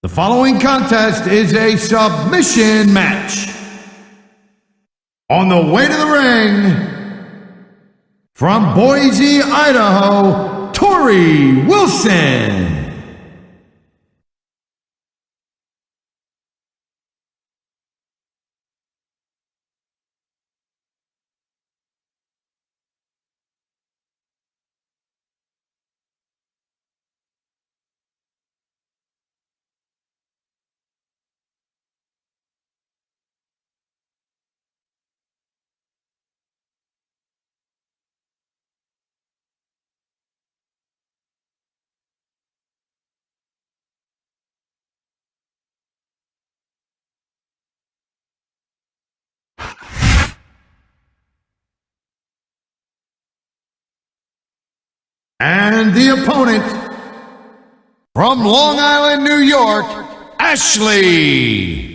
The following contest is a submission match. On the way to the ring, from Boise, Idaho, Torrie Wilson. And the opponent, from Long Island, New York, Ashley.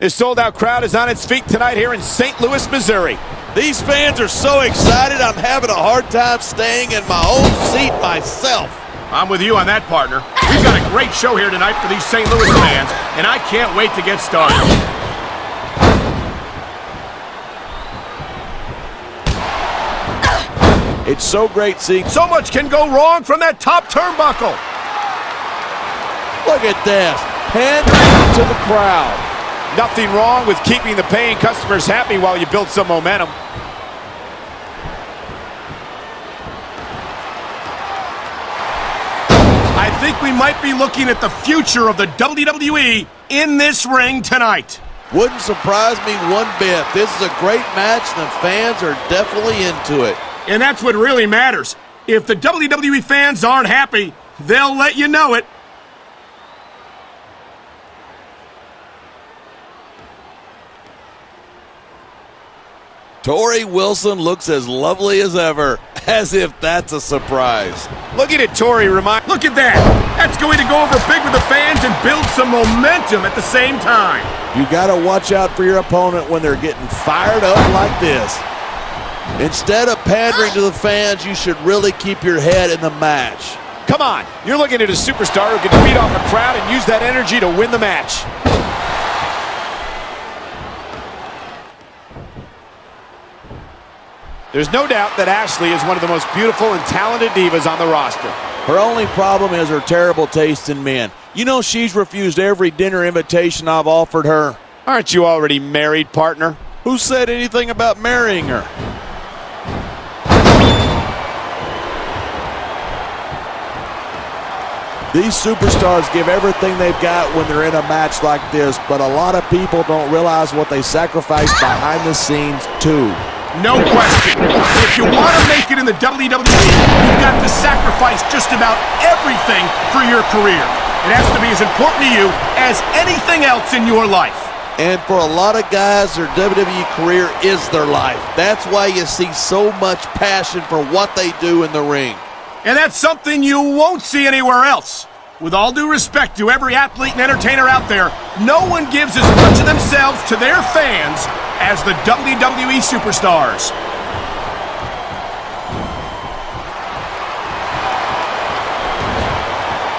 This sold-out crowd is on its feet tonight here in St. Louis, Missouri. These fans are so excited, I'm having a hard time staying in my own seat myself. I'm with you on that, partner. We've got a great show here tonight for these St. Louis fans, and I can't wait to get started. It's so great seeing so much can go wrong from that top turnbuckle. Look at this, pandering to the crowd. Nothing wrong with keeping the paying customers happy while you build some momentum. I think we might be looking at the future of the WWE in this ring tonight. Wouldn't surprise me one bit. This is a great match, and the fans are definitely into it. And that's what really matters. If the WWE fans aren't happy, they'll let you know it. Torrie Wilson looks as lovely as ever, as if that's a surprise. Looking at Torrie, look at that. That's going to go over big with the fans and build some momentum at the same time. You got to watch out for your opponent when they're getting fired up like this. Instead of pandering to the fans, you should really keep your head in the match. Come on, you're looking at a superstar who can feed off a crowd and use that energy to win the match. There's no doubt that Ashley is one of the most beautiful and talented divas on the roster. Her only problem is her terrible taste in men. You know she's refused every dinner invitation I've offered her. Aren't you already married, partner? Who said anything about marrying her? These superstars give everything they've got when they're in a match like this, but a lot of people don't realize what they sacrifice behind the scenes too. No question. If you want to make it in the WWE, you've got to sacrifice just about everything for your career. It has to be as important to you as anything else in your life. And for a lot of guys, their WWE career is their life. That's why you see so much passion for what they do in the ring. And that's something you won't see anywhere else. With all due respect to every athlete and entertainer out there, no one gives as much of themselves to their fans as the WWE superstars.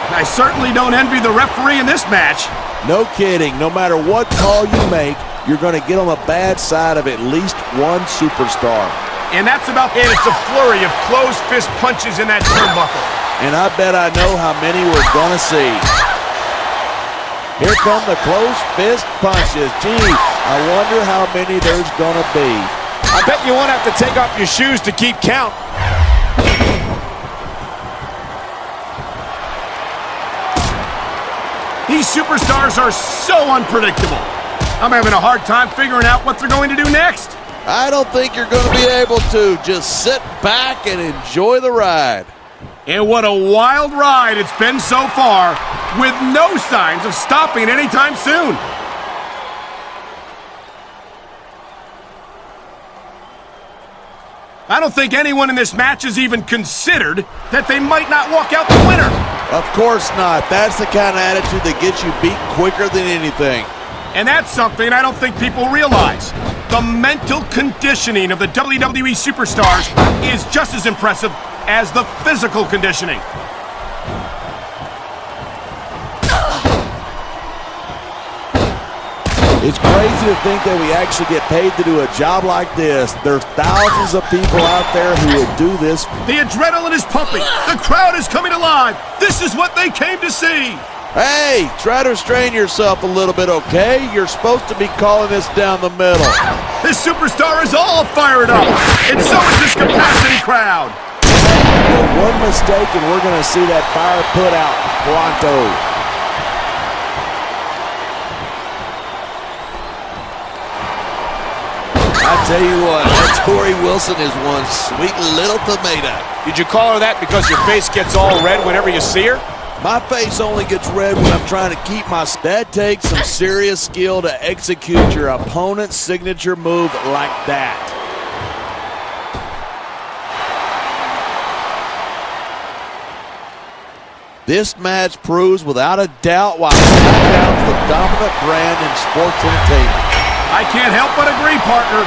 I certainly don't envy the referee in this match. No kidding. No matter what call you make, you're going to get on the bad side of at least one superstar. And that's about it. It's a flurry of closed fist punches in that turnbuckle. And I bet I know how many we're going to see. Here come the closed fist punches. Gee, I wonder how many there's going to be. I bet you won't have to take off your shoes to keep count. These superstars are so unpredictable. I'm having a hard time figuring out what they're going to do next. I don't think you're going to be able to. Just sit back and enjoy the ride. And what a wild ride it's been so far, with no signs of stopping anytime soon. I don't think anyone in this match has even considered that they might not walk out the winner. Of course not. That's the kind of attitude that gets you beat quicker than anything. And that's something I don't think people realize. The mental conditioning of the WWE superstars is just as impressive as the physical conditioning. It's crazy to think that we actually get paid to do a job like this. There's thousands of people out there who would do this. The adrenaline is pumping. The crowd is coming alive. This is what they came to see. Hey, try to restrain yourself a little bit, okay? You're supposed to be calling this down the middle. This superstar is all fired up. And so is this capacity crowd. One mistake and we're going to see that fire put out pronto. I tell you what, that Torrie Wilson is one sweet little tomato. Did you call her that because your face gets all red whenever you see her? My face only gets red when I'm trying to keep my... That takes some serious skill to execute your opponent's signature move like that. This match proves without a doubt why Smackdown is the dominant brand in sports entertainment. I can't help but agree, partner.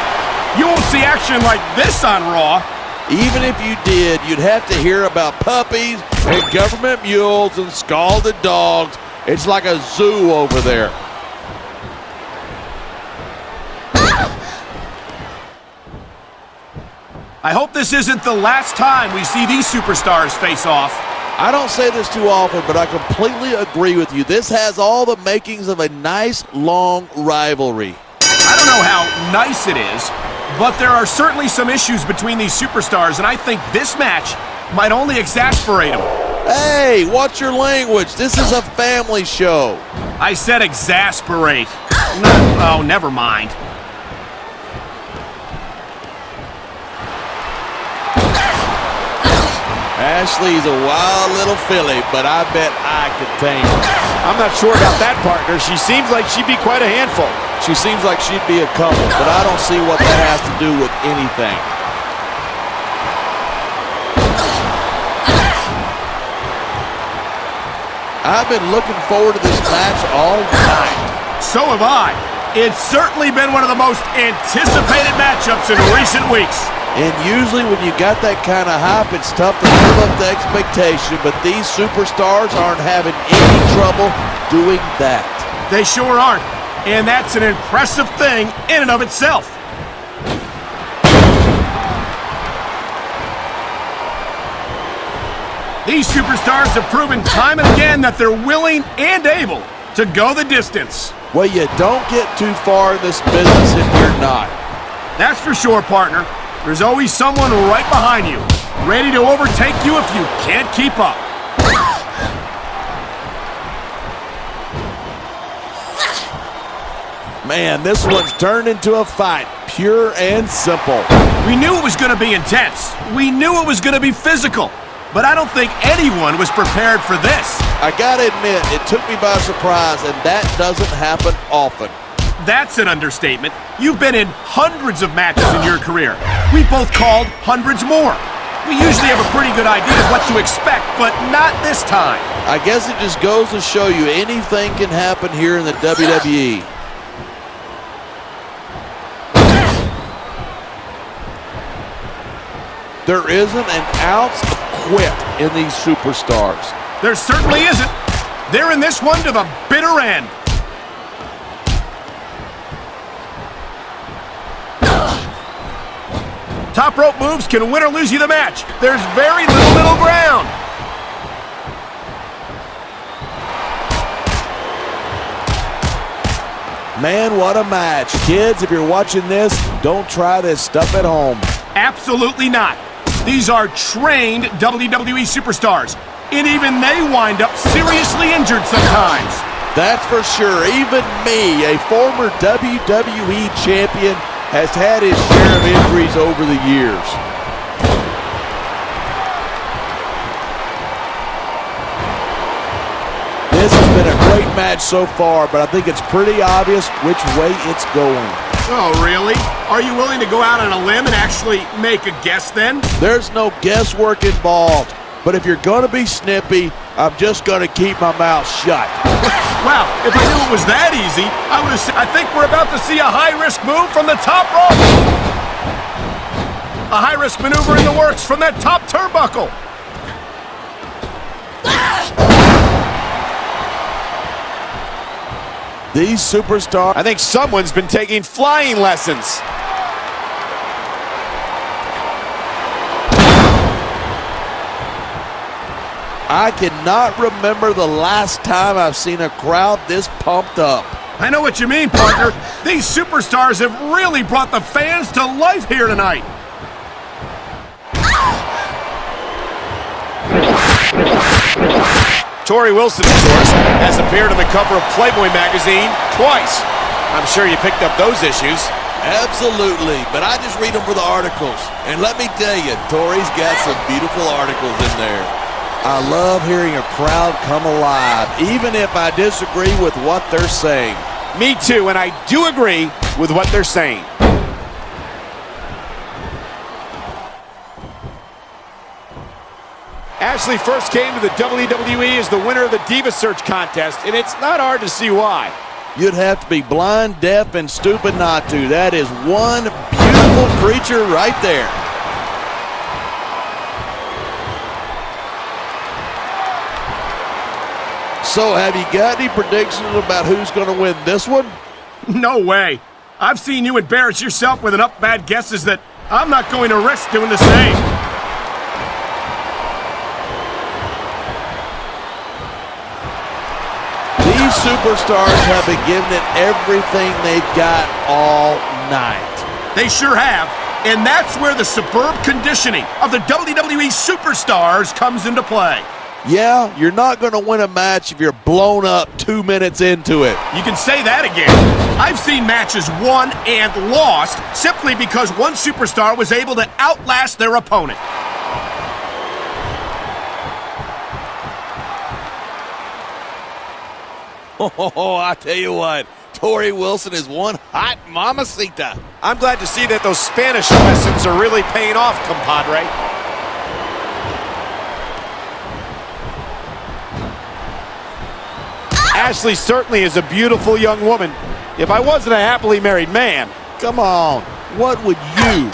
You won't see action like this on Raw. Even if you did, you'd have to hear about puppies and government mules and scalded dogs. It's like a zoo over there. I hope this isn't the last time we see these superstars face off. I don't say this too often, but I completely agree with you. This has all the makings of a nice, long rivalry. I don't know how nice it is, but there are certainly some issues between these superstars, and I think this match might only exasperate them. Hey, watch your language. This is a family show. I said exasperate. Oh, never mind. Ashley's a wild little filly, but I bet I could tame her. I'm not sure about that, partner. She seems like she'd be quite a handful. She seems like she'd be a couple, but I don't see what that has to do with anything. I've been looking forward to this match all night. So have I. It's certainly been one of the most anticipated matchups in recent weeks. And usually when you got that kind of hype, it's tough to live up to expectation, but these superstars aren't having any trouble doing that. They sure aren't, and that's an impressive thing in and of itself. These superstars have proven time and again that they're willing and able to go the distance. Well, you don't get too far in this business if you're not. That's for sure, partner. There's always someone right behind you, ready to overtake you if you can't keep up. Man, this one's turned into a fight, pure and simple. We knew it was going to be intense. We knew it was going to be physical. But I don't think anyone was prepared for this. I gotta admit, it took me by surprise, and that doesn't happen often. That's an understatement. You've been in hundreds of matches in your career. We both called hundreds more. We usually have a pretty good idea of what to expect, but not this time. I guess it just goes to show you anything can happen here in the WWE. There isn't an ounce of quit in these superstars. There certainly isn't. They're in this one to the bitter end. Top rope moves can win or lose you the match. There's very little middle ground. Man, what a match. Kids, if you're watching this, don't try this stuff at home. Absolutely not. These are trained WWE superstars, and even they wind up seriously injured sometimes. That's for sure. Even me, a former WWE champion, has had his share of injuries over the years. This has been a great match so far, but I think it's pretty obvious which way it's going. Oh, really? Are you willing to go out on a limb and actually make a guess then? There's no guesswork involved. But if you're going to be snippy, I'm just going to keep my mouth shut. Wow, if I knew it was that easy, I would have said, I think we're about to see a high-risk move from the top rope. A high-risk maneuver in the works from that top turnbuckle. These superstars... I think someone's been taking flying lessons. I cannot remember the last time I've seen a crowd this pumped up. I know what you mean, partner. These superstars have really brought the fans to life here tonight. Torrie Wilson, of course, has appeared on the cover of Playboy magazine twice. I'm sure you picked up those issues. Absolutely, but I just read them for the articles. And let me tell you, Torrie's got some beautiful articles in there. I love hearing a crowd come alive, even if I disagree with what they're saying. Me too, and I do agree with what they're saying. Ashley first came to the WWE as the winner of the Diva Search contest, and it's not hard to see why. You'd have to be blind, deaf, and stupid not to. That is one beautiful creature right there. So, have you got any predictions about who's going to win this one? No way. I've seen you embarrass yourself with enough bad guesses that I'm not going to risk doing the same. These superstars have been giving it everything they've got all night. They sure have. And that's where the superb conditioning of the WWE superstars comes into play. Yeah, you're not going to win a match if you're blown up 2 minutes into it. You can say that again. I've seen matches won and lost simply because one superstar was able to outlast their opponent. Oh, I tell you what, Torrie Wilson is one hot mamacita. I'm glad to see that those Spanish lessons are really paying off, compadre. Ashley certainly is a beautiful young woman. If I wasn't a happily married man. Come on, what would you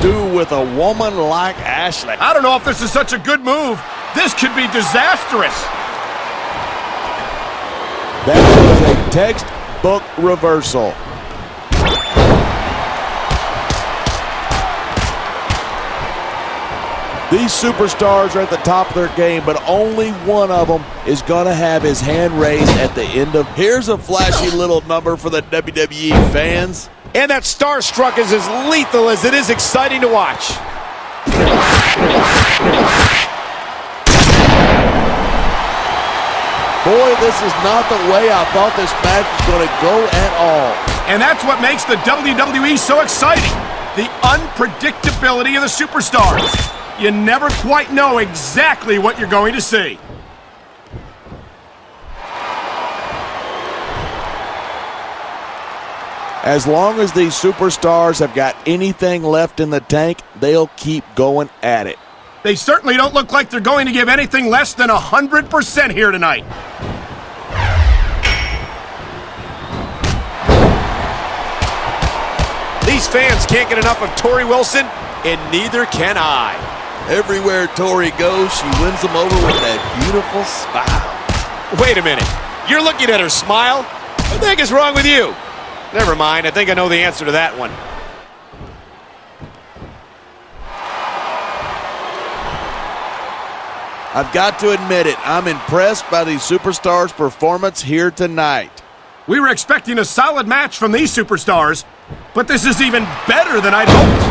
do with a woman like Ashley? I don't know if this is such a good move. This could be disastrous. That was a textbook reversal. These superstars are at the top of their game, but only one of them is going to have his hand raised at the end of. Here's a flashy little number for the WWE fans. And that Starstruck is as lethal as it is exciting to watch. Boy, this is not the way I thought this match was going to go at all. And that's what makes the WWE so exciting. The unpredictability of the superstars. You never quite know exactly what you're going to see. As long as these superstars have got anything left in the tank, they'll keep going at it. They certainly don't look like they're going to give anything less than 100% here tonight. These fans can't get enough of Torrie Wilson, and neither can I. Everywhere Torrie goes, she wins them over with that beautiful smile. Wait a minute. You're looking at her smile? What the heck is wrong with you? Never mind. I think I know the answer to that one. I've got to admit it. I'm impressed by these superstars' performance here tonight. We were expecting a solid match from these superstars, but this is even better than I'd hoped.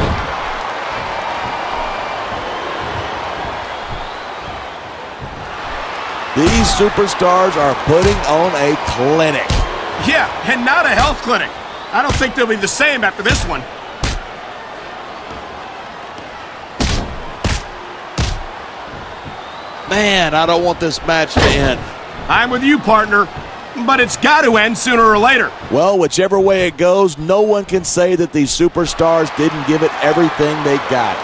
These superstars are putting on a clinic. Yeah, and not a health clinic. I don't think they'll be the same after this one. Man, I don't want this match to end. I'm with you, partner. but it's got to end sooner or later. Well, whichever way it goes, no one can say that these superstars didn't give it everything they got.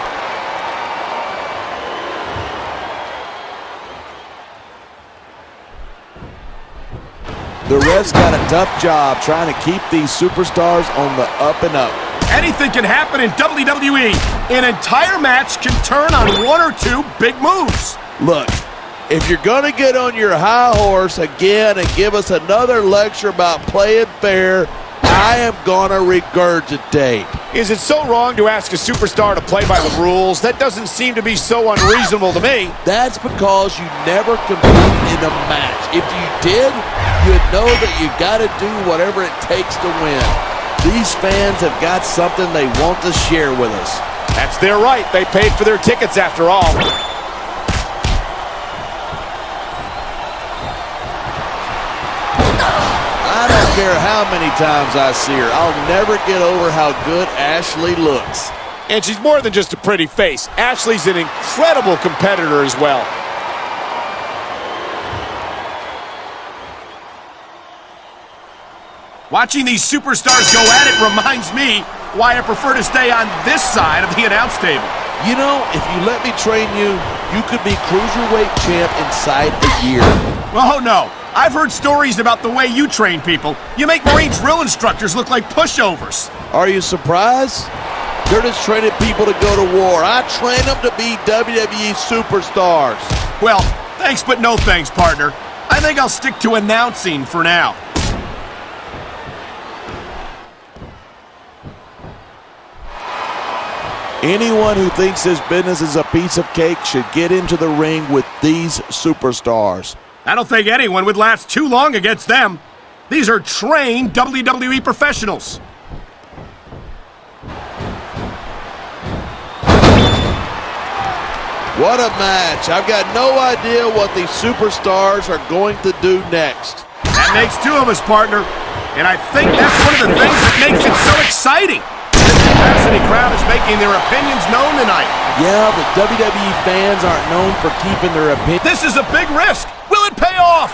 The refs got a tough job trying to keep these superstars on the up and up. Anything can happen in WWE. An entire match can turn on one or two big moves. Look, if you're going to get on your high horse again and give us another lecture about playing fair, I am going to regurgitate. Is it so wrong to ask a superstar to play by the rules? That doesn't seem to be so unreasonable to me. That's because you never compete in a match. If you did, you'd know that you got to do whatever it takes to win. These fans have got something they want to share with us. That's their right. They paid for their tickets after all. I don't care how many times I see her. I'll never get over how good Ashley looks. And she's more than just a pretty face. Ashley's an incredible competitor as well. Watching these superstars go at it reminds me why I prefer to stay on this side of the announce table. You know, if you let me train you, you could be Cruiserweight champ inside a year. Oh, no. I've heard stories about the way you train people. You make Marine drill instructors look like pushovers. Are you surprised? They're just training people to go to war. I train them to be WWE superstars. Well, thanks but no thanks, partner. I think I'll stick to announcing for now. Anyone who thinks this business is a piece of cake should get into the ring with these superstars. I don't think anyone would last too long against them. These are trained WWE professionals. What a match. I've got no idea what these superstars are going to do next. That makes two of us, partner. And I think that's one of the things that makes it so exciting. This capacity crowd is making their opinions known tonight. Yeah, but WWE fans aren't known for keeping their opinions. This is a big risk. Will it pay off?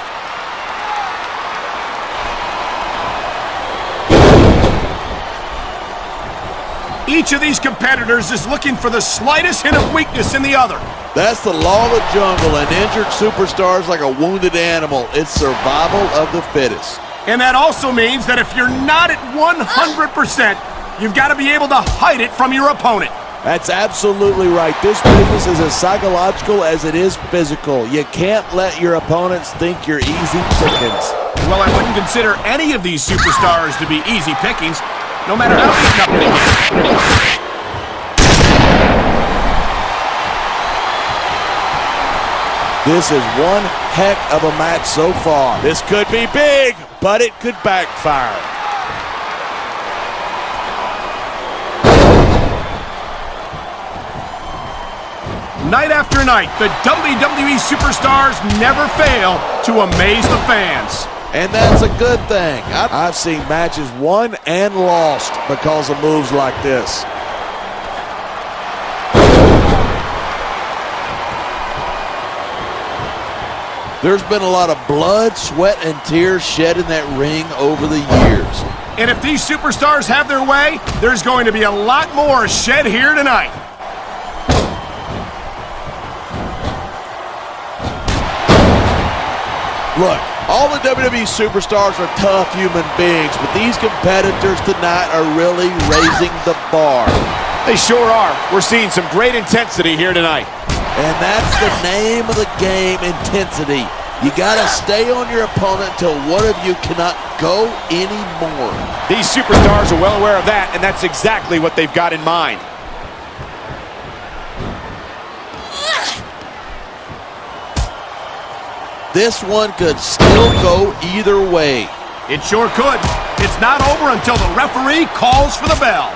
Each of these competitors is looking for the slightest hint of weakness in the other. That's the law of the jungle, and injured superstars like a wounded animal. It's survival of the fittest. And that also means that if you're not at 100%, you've got to be able to hide it from your opponent. That's absolutely right. This business is as psychological as it is physical. You can't let your opponents think you're easy pickings. Well, I wouldn't consider any of these superstars to be easy pickings, no matter how beaten up they get. This is one heck of a match so far. This could be big, but it could backfire. Night after night, the WWE superstars never fail to amaze the fans. And that's a good thing. I've seen matches won and lost because of moves like this. There's been a lot of blood, sweat, and tears shed in that ring over the years. And if these superstars have their way, there's going to be a lot more shed here tonight. Look, all the WWE superstars are tough human beings, but these competitors tonight are really raising the bar. They sure are. We're seeing some great intensity here tonight. And that's the name of the game, intensity. You gotta stay on your opponent until one of you cannot go anymore. These superstars are well aware of that, and that's exactly what they've got in mind. This one could still go either way. It sure could. It's not over until the referee calls for the bell.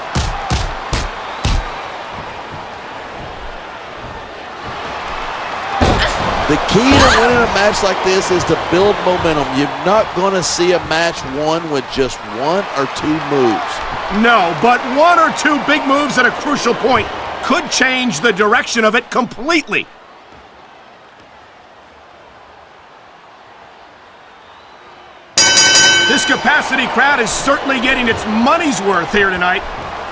The key to winning a match like this is to build momentum. You're not going to see a match won with just one or two moves. No, but one or two big moves at a crucial point could change the direction of it completely. capacity crowd is certainly getting its money's worth here tonight.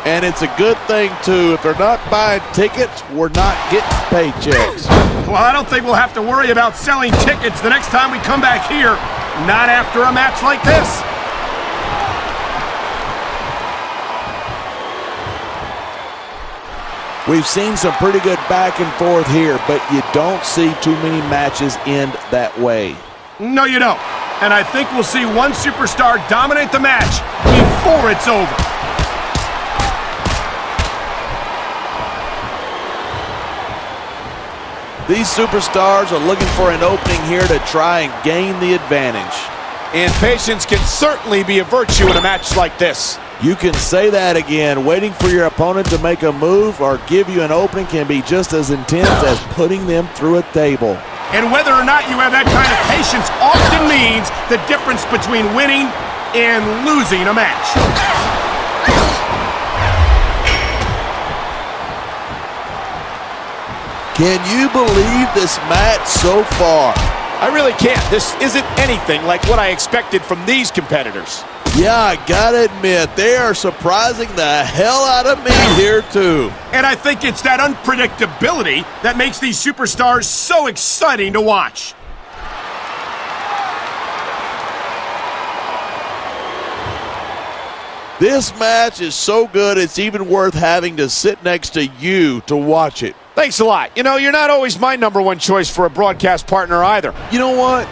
And it's a good thing, too. If they're not buying tickets, we're not getting paychecks. Well, I don't think we'll have to worry about selling tickets the next time we come back here. Not after a match like this. We've seen some pretty good back and forth here, but you don't see too many matches end that way. No, you don't. And I think we'll see one superstar dominate the match before it's over. These superstars are looking for an opening here to try and gain the advantage. And patience can certainly be a virtue in a match like this. You can say that again. Waiting for your opponent to make a move or give you an opening can be just as intense as putting them through a table. And whether or not you have that kind of patience often means the difference between winning and losing a match. Can you believe this match so far? I really can't. This isn't anything like what I expected from these competitors. Yeah, I gotta admit, they are surprising the hell out of me here too. And I think it's that unpredictability that makes these superstars so exciting to watch. This match is so good, it's even worth having to sit next to you to watch it. Thanks a lot. You know, you're not always my #1 choice for a broadcast partner either. You know what?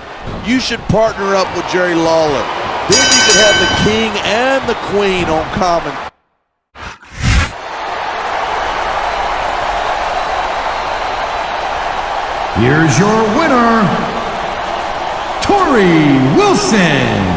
You should partner up with Jerry Lawler. Then you could have the king and the queen on common. Here's your winner, Torrie Wilson.